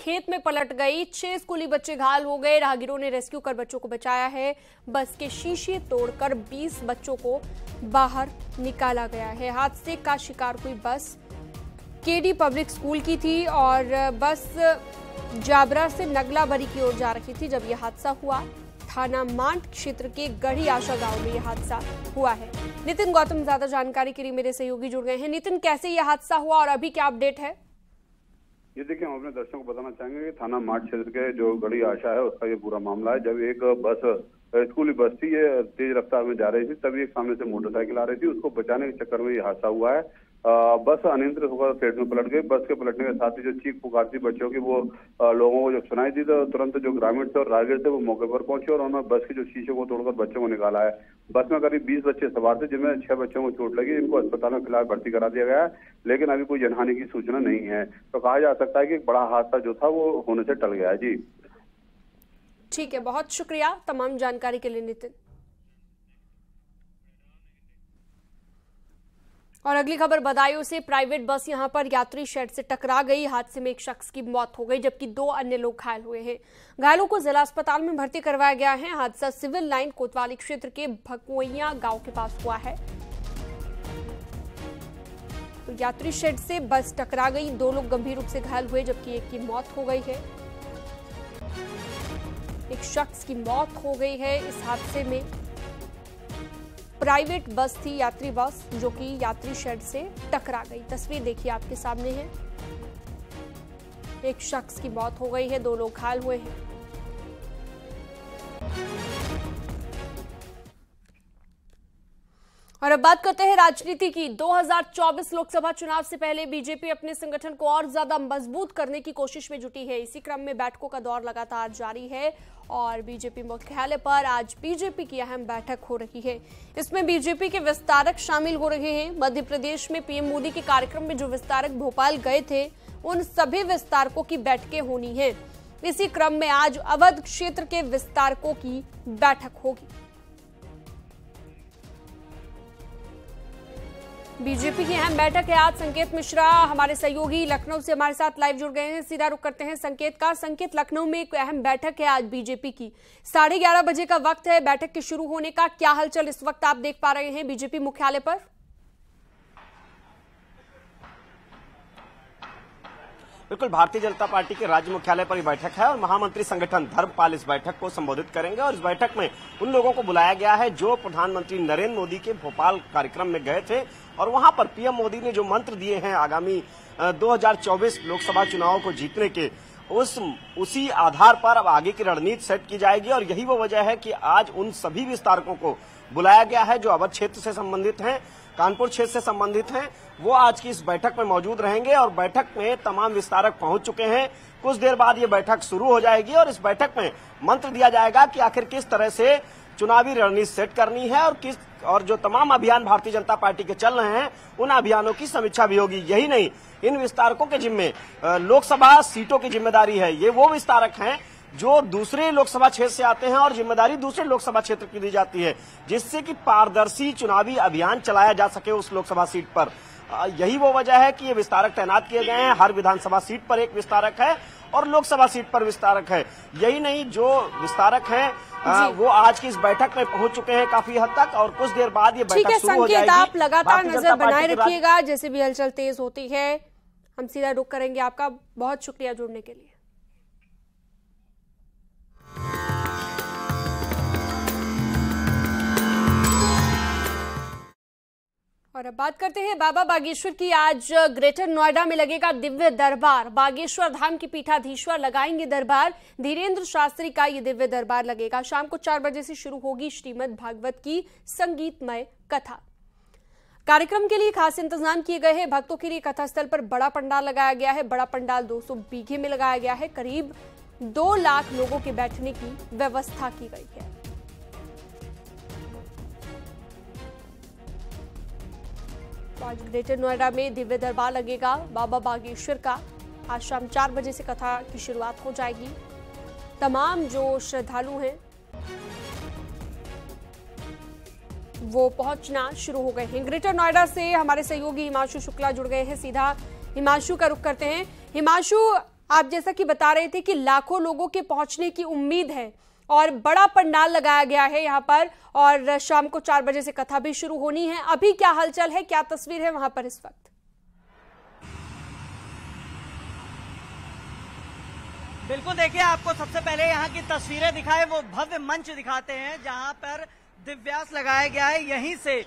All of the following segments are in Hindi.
खेत में पलट गई। 6 स्कूली बच्चे घायल हो गए। राहगीरों ने रेस्क्यू कर बच्चों को बचाया है। बस के शीशे तोड़कर 20 बच्चों को बाहर निकाला गया है। हादसे का शिकार हुई बस केडी पब्लिक स्कूल की थी और बस जाबरा से नगलाबरी की ओर जा रही थी जब यह हादसा हुआ। थाना मांड क्षेत्र के गढ़ी आशा गांव में यह हादसा हुआ है। नितिन गौतम ज्यादा जानकारी के लिए मेरे सहयोगी जुड़ गए हैं। नितिन, कैसे यह हादसा हुआ और अभी क्या अपडेट है? ये देखिए, हम अपने दर्शकों को बताना चाहेंगे कि थाना मांड क्षेत्र के जो गढ़ी आशा है उसका ये पूरा मामला है। जब एक बस स्कूली बस थी, ये तेज रफ्तार में जा रही थी, तभी एक सामने से मोटरसाइकिल आ रही थी। उसको बचाने के चक्कर में ये हादसा हुआ है। बस अनियंत्रित होकर खेत में पलट गई। बस के पलटने के साथ ही जो चीख पुकार थी बच्चों की, वो लोगों को जब सुनाई दी तो तुरंत जो ग्रामीण थे और राहगीर थे वो मौके पर पहुंचे और उन्होंने बस के जो शीशे को तोड़कर बच्चों को निकाला है। बस में करीब 20 बच्चे सवार थे, जिनमें 6 बच्चों को चोट लगी। इनको अस्पताल में फिलहाल भर्ती करा दिया गया है, लेकिन अभी कोई जनहानि की सूचना नहीं है। तो कहा जा सकता है कि एक बड़ा हादसा जो था वो होने से टल गया है। जी ठीक है, बहुत शुक्रिया तमाम जानकारी के लिए नितिन। और अगली खबर बदायूं से। प्राइवेट बस यहां पर यात्री शेड से टकरा गई। हादसे में एक शख्स की मौत हो गई जबकि 2 अन्य लोग घायल हुए हैं। घायलों को जिला अस्पताल में भर्ती करवाया गया है। हादसा सिविल लाइन कोतवाली क्षेत्र के भकुइया गांव के पास हुआ है। तो यात्री शेड से बस टकरा गई। 2 लोग गंभीर रूप से घायल हुए जबकि एक की मौत हो गई है। एक शख्स की मौत हो गई है इस हादसे में। प्राइवेट बस थी, यात्री बस, जो कि यात्री शेड से टकरा गई। तस्वीर देखिए आपके सामने है। एक शख्स की मौत हो गई है, 2 लोग घायल हुए हैं। और अब बात करते हैं राजनीति की। 2024 लोकसभा चुनाव से पहले बीजेपी अपने संगठन को और ज्यादा मजबूत करने की कोशिश में जुटी है। इसी क्रम में बैठकों का दौर लगातार जारी है और बीजेपी मुख्यालय पर आज बीजेपी की अहम बैठक हो रही है। इसमें बीजेपी के विस्तारक शामिल हो रहे हैं। मध्य प्रदेश में पीएम मोदी के कार्यक्रम में जो विस्तारक भोपाल गए थे, उन सभी विस्तारकों की बैठकें होनी है। इसी क्रम में आज अवध क्षेत्र के विस्तारकों की बैठक होगी। बीजेपी की अहम बैठक है आज। संकेत मिश्रा हमारे सहयोगी लखनऊ से हमारे साथ लाइव जुड़ गए हैं। सीधा रुख करते हैं संकेत का। संकेत, लखनऊ में एक अहम बैठक है आज बीजेपी की। 11:30 बजे का वक्त है बैठक के शुरू होने का। क्या हलचल इस वक्त आप देख पा रहे हैं बीजेपी मुख्यालय पर? बिल्कुल, भारतीय जनता पार्टी के राज्य मुख्यालय पर यह बैठक है और महामंत्री संगठन धर्मपाल इस बैठक को संबोधित करेंगे। और इस बैठक में उन लोगों को बुलाया गया है जो प्रधानमंत्री नरेंद्र मोदी के भोपाल कार्यक्रम में गए थे और वहां पर पीएम मोदी ने जो मंत्र दिए हैं आगामी 2024 लोकसभा चुनाव को जीतने के, उसी आधार पर अब आगे की रणनीति सेट की जाएगी। और यही वो वजह है कि आज उन सभी विस्तारकों को बुलाया गया है जो अवध क्षेत्र से संबंधित हैं, कानपुर क्षेत्र से संबंधित हैं। वो आज की इस बैठक में मौजूद रहेंगे और बैठक में तमाम विस्तारक पहुंच चुके हैं। कुछ देर बाद ये बैठक शुरू हो जाएगी और इस बैठक में मंत्र दिया जाएगा कि आखिर किस तरह से चुनावी रणनीति सेट करनी है और जो तमाम अभियान भारतीय जनता पार्टी के चल रहे हैं उन अभियानों की समीक्षा भी होगी। यही नहीं, इन विस्तारकों के जिम्मे लोकसभा सीटों की जिम्मेदारी है। ये वो विस्तारक हैं जो दूसरे लोकसभा क्षेत्र से आते हैं और जिम्मेदारी दूसरे लोकसभा क्षेत्र की दी जाती है, जिससे कि पारदर्शी चुनावी अभियान चलाया जा सके उस लोकसभा सीट पर। यही वो वजह है कि ये विस्तारक तैनात किए गए हैं। हर विधानसभा सीट पर एक विस्तारक है और लोकसभा सीट पर विस्तारक है। यही नहीं, जो विस्तारक हैं वो आज की इस बैठक में पहुंच चुके हैं काफी हद तक और कुछ देर बाद ये बैठक शुरू हो जाएगी। आप लगातार नजर बनाए रखिएगा, जैसे भी हलचल तेज होती है हम सीधा रुख करेंगे। आपका बहुत शुक्रिया जुड़ने के लिए। और अब बात करते हैं बाबा बागेश्वर की। आज ग्रेटर नोएडा में लगेगा दिव्य दरबार। बागेश्वर धाम की पीठाधीश्वर लगाएंगे दरबार। धीरेन्द्र शास्त्री का ये दिव्य दरबार लगेगा। शाम को 4 बजे से शुरू होगी श्रीमद् भागवत की संगीतमय कथा। कार्यक्रम के लिए खास इंतजाम किए गए हैं। भक्तों के लिए कथा स्थल पर बड़ा पंडाल लगाया गया है। बड़ा पंडाल 200 बीघे में लगाया गया है। करीब 2 लाख लोगों के बैठने की व्यवस्था की गई है। आज ग्रेटर नोएडा में दिव्य दरबार लगेगा बाबा बागेश्वर का। आज शाम 4 बजे से कथा की शुरुआत हो जाएगी। तमाम जो श्रद्धालु हैं वो पहुंचना शुरू हो गए हैं। ग्रेटर नोएडा से हमारे सहयोगी हिमांशु शुक्ला जुड़ गए हैं। सीधा हिमांशु का रुख करते हैं। हिमांशु, आप जैसा कि बता रहे थे कि लाखों लोगों के पहुंचने की उम्मीद है और बड़ा पंडाल लगाया गया है यहाँ पर, और शाम को 4 बजे से कथा भी शुरू होनी है। अभी क्या हलचल है, क्या तस्वीर है वहां पर इस वक्त? बिल्कुल, देखिए आपको सबसे पहले यहाँ की तस्वीरें दिखाए, वो भव्य मंच दिखाते हैं जहाँ पर दिव्यास लगाया गया है। यहीं से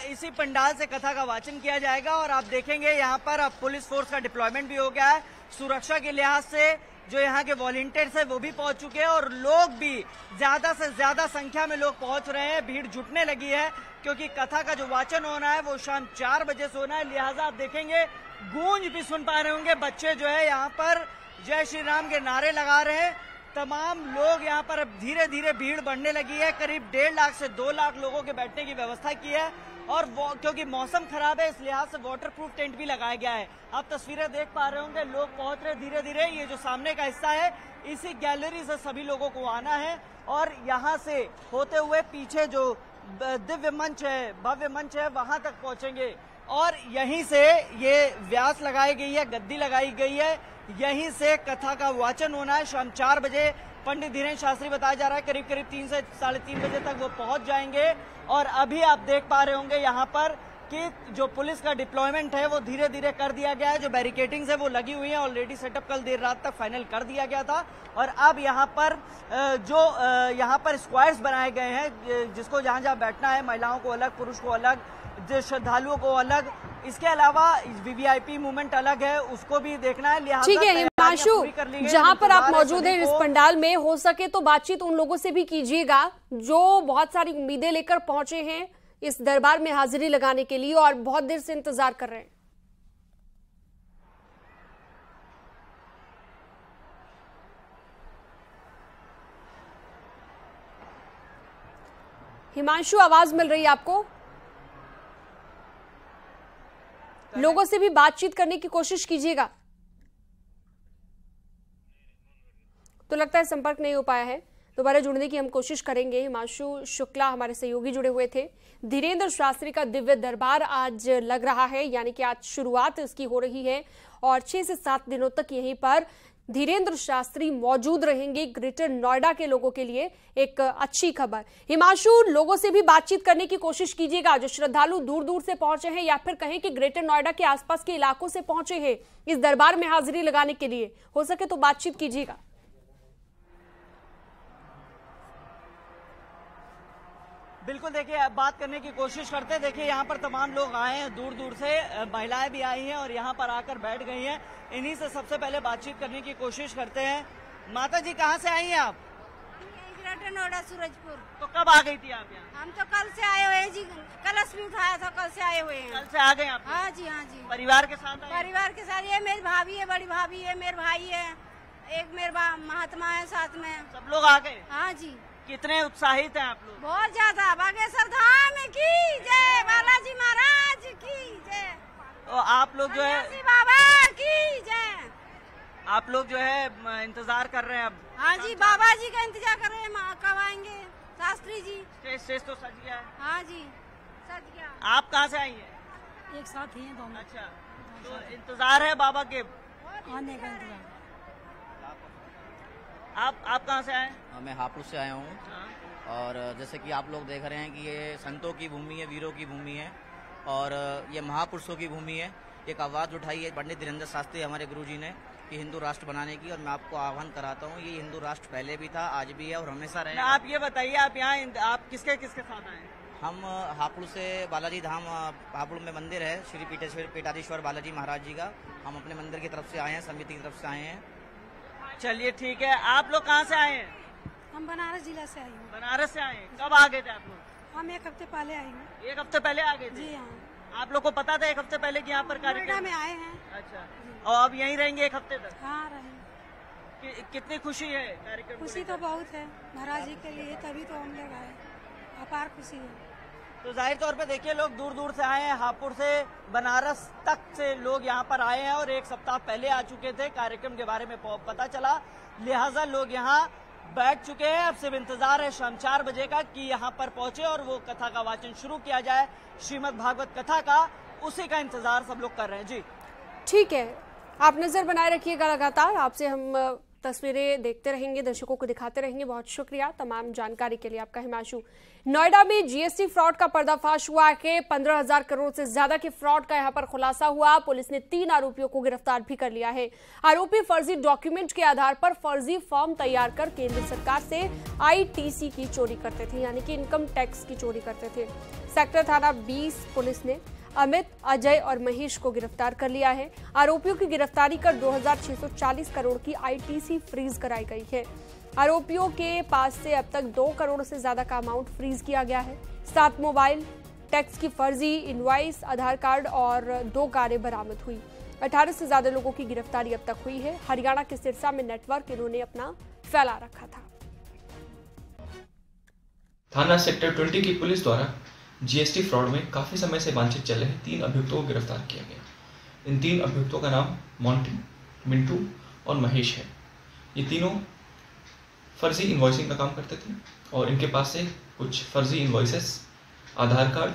इसी पंडाल से कथा का वाचन किया जाएगा और आप देखेंगे यहाँ पर अब पुलिस फोर्स का डिप्लॉयमेंट भी हो गया है। सुरक्षा के लिहाज से जो यहाँ के वॉलंटियर्स है वो भी पहुंच चुके हैं और लोग भी ज्यादा से ज्यादा संख्या में लोग पहुंच रहे हैं। भीड़ जुटने लगी है क्योंकि कथा का जो वाचन होना है वो शाम 4 बजे से होना है। लिहाजा आप देखेंगे गूंज भी सुन पा रहे होंगे, बच्चे जो है यहाँ पर जय श्री राम के नारे लगा रहे हैं। तमाम लोग यहाँ पर अब धीरे धीरे भीड़ बढ़ने लगी है। करीब 1.5 लाख से 2 लाख लोगों के बैठने की व्यवस्था की है और क्योंकि मौसम खराब है इस लिहाज से वाटरप्रूफ टेंट भी लगाया गया है। आप तस्वीरें देख पा रहे होंगे, लोग पहुंच रहे धीरे धीरे। ये जो सामने का हिस्सा है इसी गैलरी से सभी लोगों को आना है और यहाँ से होते हुए पीछे जो दिव्य मंच है, भव्य मंच है, वहां तक पहुंचेंगे और यहीं से ये व्यास लगाई गई है, गद्दी लगाई गई है, यहीं से कथा का वाचन होना है। शाम 4 बजे पंडित धीरेन्द्र शास्त्री बताया जा रहा है करीब 3 से 3:30 बजे तक वो पहुंच जाएंगे। और अभी आप देख पा रहे होंगे यहाँ पर कि जो पुलिस का डिप्लॉयमेंट है वो धीरे धीरे कर दिया गया है। जो बैरिकेडिंग्स है वो लगी हुई है, ऑलरेडी सेटअप कल देर रात तक फाइनल कर दिया गया था और अब यहाँ पर जो यहाँ पर स्क्वायर्स बनाए गए हैं जिसको जहाँ जहाँ बैठना है, महिलाओं को अलग, पुरुष को अलग, श्रद्धालुओं को अलग, इसके अलावा वीवीआईपी मूवमेंट अलग है, उसको भी देखना है। लिहाजा ठीक है हिमांशु, जहां पर आप मौजूद हैं इस पंडाल में, हो सके तो बातचीत उन लोगों से भी कीजिएगा जो बहुत सारी उम्मीदें लेकर पहुंचे हैं इस दरबार में हाजिरी लगाने के लिए और बहुत देर से इंतजार कर रहे हैं। हिमांशु, आवाज मिल रही है आपको? लोगों से भी बातचीत करने की कोशिश कीजिएगा। तो लगता है संपर्क नहीं हो पाया है, दोबारा जुड़ने की हम कोशिश करेंगे। हिमांशु शुक्ला हमारे सहयोगी जुड़े हुए थे। धीरेन्द्र शास्त्री का दिव्य दरबार आज लग रहा है, यानी कि आज शुरुआत इसकी हो रही है और 6 से 7 दिनों तक यहीं पर धीरेन्द्र शास्त्री मौजूद रहेंगे। ग्रेटर नोएडा के लोगों के लिए एक अच्छी खबर। हिमांशु, लोगों से भी बातचीत करने की कोशिश कीजिएगा जो श्रद्धालु दूर दूर से पहुंचे हैं या फिर कहें कि ग्रेटर नोएडा के आसपास के इलाकों से पहुंचे हैं इस दरबार में हाजिरी लगाने के लिए, हो सके तो बातचीत कीजिएगा। बिल्कुल, देखिए अब बात करने की कोशिश करते हैं। देखिए यहाँ पर तमाम लोग आए हैं दूर दूर से, महिलाएं भी आई हैं और यहाँ पर आकर बैठ गई हैं। इन्हीं से सबसे पहले बातचीत करने की कोशिश करते हैं। माता जी कहाँ से आई हैं आप? ग्रेटर नोएडा, सूरजपुर। तो कब आ गई थी आप यहाँ? हम तो कल से आए हुए हैं जी, कलश भी उठाया था, कल से आए हुए हैं। कल से आ गए आप? हाँ जी, हाँ जी। परिवार के साथ आए? परिवार के साथ, ये मेरी भाभी है, बड़ी भाभी है, मेरे भाई है, एक मेरे महात्मा है साथ में। सब लोग आ गए? हाँ जी। कितने उत्साहित हैं आप लोग? बहुत ज्यादा। बागेश्वर धाम की जय, बालाजी महाराज की जय, तो आप लोग जो है बाबा की जय, आप लोग जो है इंतजार कर रहे हैं अब? हाँ जी, बाबा जी का इंतजार कर रहे हैं, कब आएंगे शास्त्री जी। स्टेज तो सज गया है? हाँ जी, सज गया। आप कहाँ से आई हैं? एक साथ ही हैं दोनों। अच्छा, तो इंतजार है बाबा के आने का इंतजार। आप कहाँ से आए? मैं हापुड़ से आया हूँ और जैसे कि आप लोग देख रहे हैं कि ये संतों की भूमि है, वीरों की भूमि है और ये महापुरुषों की भूमि है। एक आवाज़ उठाई है पंडित धीरेन्द्र शास्त्री हमारे गुरुजी ने कि हिंदू राष्ट्र बनाने की, और मैं आपको आह्वान कराता हूँ, ये हिंदू राष्ट्र पहले भी था, आज भी है और हमेशा रहेगा। आप ये बताइए, आप यहाँ आप किसके किसके साथ आए? हम हापुड़ से बालाजी धाम, हापुड़ में मंदिर है श्री पीठाधीश्वर बालाजी महाराज जी का, हम अपने मंदिर की तरफ से आए हैं, समिति की तरफ से आए हैं। चलिए ठीक है। आप लोग कहाँ से आए हैं? हम बनारस जिला से आए हैं। बनारस से आए हैं। कब आ गए थे आप लोग? हम 1 हफ्ते पहले आए हैं। 1 हफ्ते पहले आ गए थे? जी हाँ। आप लोग को पता था 1 हफ्ते पहले कि यहाँ पर कार्यक्रम में आए हैं? अच्छा, और अब यहीं रहेंगे 1 हफ्ते तक? हाँ, रहेंगे। कितनी खुशी है कार्यक्रम? खुशी तो बहुत है महाराज जी के लिए, तभी तो हम लोग आए, अपार खुशी है। तो जाहिर तौर पे देखिए लोग दूर दूर से आए हैं, हापुड़ से बनारस तक से लोग यहाँ पर आए हैं और 1 सप्ताह पहले आ चुके थे, कार्यक्रम के बारे में पता चला, लिहाजा लोग यहाँ बैठ चुके हैं। अब सिर्फ इंतजार है शाम 4 बजे का कि यहाँ पर पहुंचे और वो कथा का वाचन शुरू किया जाए, श्रीमद् भागवत कथा का, उसी का इंतजार सब लोग कर रहे हैं। जी ठीक है, आप नजर बनाए रखिएगा लगातार, आपसे हम तस्वीरें देखते रहेंगे, दर्शकों को दिखाते रहेंगे। बहुत शुक्रिया तमाम जानकारी के लिए आपका हिमांशु। नोएडा में जीएसटी फ्रॉड का पर्दाफाश हुआ है। 15,000 करोड़ से ज्यादा के फ्रॉड का यहां पर खुलासा हुआ। पुलिस ने 3 आरोपियों को गिरफ्तार भी कर लिया है। आरोपी फर्जी डॉक्यूमेंट के आधार पर फर्जी फॉर्म तैयार कर केंद्र सरकार से आईटीसी की चोरी करते थे, यानी कि इनकम टैक्स की चोरी करते थे। सेक्टर थाना 20 पुलिस ने अमित, अजय और महेश को गिरफ्तार कर लिया है। आरोपियों की गिरफ्तारी कर 2,640 करोड़ की आईटीसी फ्रीज कराई गई है। आरोपियों के पास से अब तक 2 करोड़ से ज्यादा का अमाउंट फ्रीज किया गया है। 7 मोबाइल, टैक्स की फर्जी इनवॉइस, आधार कार्ड और 2 कारें बरामद हुई। 18 से ज्यादा लोगों की गिरफ्तारी अब तक हुई है। हरियाणा के सिरसा में नेटवर्क इन्होंने अपना फैला रखा था। थाना सेक्टर 20 की पुलिस द्वारा जीएसटी फ्रॉड में काफ़ी समय से वांछित चल रहे 3 अभियुक्तों को गिरफ्तार किया गया। इन 3 अभियुक्तों का नाम मोंटी, मिंटू और महेश है। ये तीनों फर्जी इन्वॉइसिंग का काम करते थे और इनके पास से कुछ फर्जी इन्वॉइसेस, आधार कार्ड,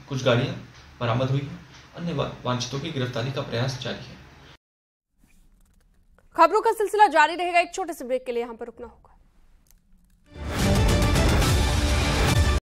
कुछ गाड़ियाँ बरामद हुई हैं। अन्य वांछितों की गिरफ्तारी का प्रयास जारी है। खबरों का सिलसिला जारी रहेगा। एक छोटे से ब्रेक के लिए यहाँ पर रुकना होगा।